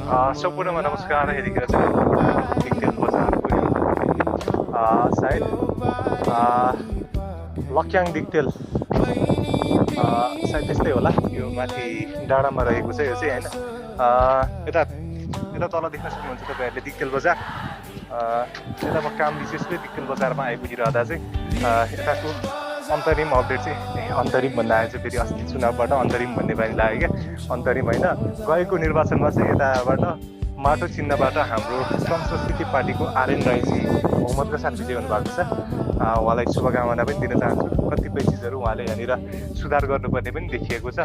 सम्पूर्णमा नमस्कार। यतिखेर चाहिँ दिक्तेल बजार पुग्यौँ। सायद लक्याङ दिक्तेल सायद त्यस्तै होला। यो माथि डाँडामा रहेको छ यो चाहिँ होइन। यता यता तल देख्न सक्नुहुन्छ तपाईँहरूले दिक्तेल बजार। यता म काम विशेषले दिक्तेल बजारमा आइपुगिरहँदा चाहिँ यताको अन्तरिम अपडेट चाहिँ अन्तरिम भन्न आएछ। फेरि अस्ति चुनावबाट अन्तरिम भन्ने बानी लाग्यो क्या। अन्तरिम होइन, गएको निर्वाचनमा चाहिँ यताबाट माटो चिन्हबाट हाम्रो श्रम संस्कृति पार्टीको आर्यन राईजी बहुमतका साथ विजय हुनुभएको छ। उहाँलाई शुभकामना पनि दिन चाहन्छु। कतिपय चिजहरू उहाँले यहाँनिर सुधार गर्नुपर्ने पनि देखिएको छ।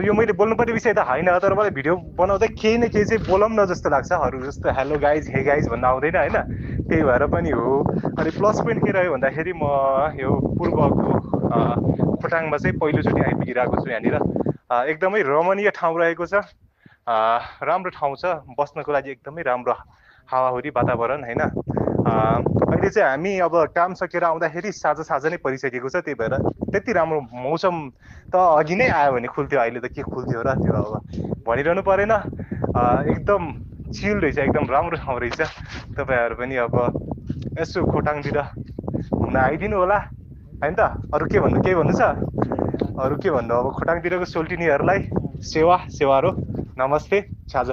यो मैले बोल्नुपर्ने विषय त होइन, तर मलाई भिडियो बनाउँदा केही न केही चाहिँ बोलौँ न जस्तो लाग्छ। अरू जस्तो हेलो गाइज हे गाइज भन्न आउँदैन होइन, त्यही भएर पनि हो। अनि प्लस पोइन्ट के रह्यो भन्दाखेरि म यो पूर्वको खोटाङमा चाहिँ पहिलोचोटि आइपुगिरहेको छु। यहाँनिर एकदमै रमणीय ठाउँ रहेको छ। राम्रो ठाउँ छ बस्नको लागि, एकदमै राम्रो हावाहुरी वातावरण होइन। अहिले चाहिँ हामी अब काम सकेर आउँदाखेरि साँझ नै परिसकेको छ। त्यही भएर त्यति राम्रो मौसम त अघि नै आयो भने खुल्थ्यो, अहिले त के खुल्थ्यो र त्यो अब भनिरहनु परेन। एकदम चिल रहेछ, एकदम राम्रो ठाउँ रहेछ। तपाईँहरू पनि अब यसो खोटाङतिर घुम्न आइदिनु होला होइन त। अरू के भन्नु छ? अरू के भन्नु अब खोटाङतिरको सोल्टिनीहरूलाई सेवा सेवारो नमस्ते।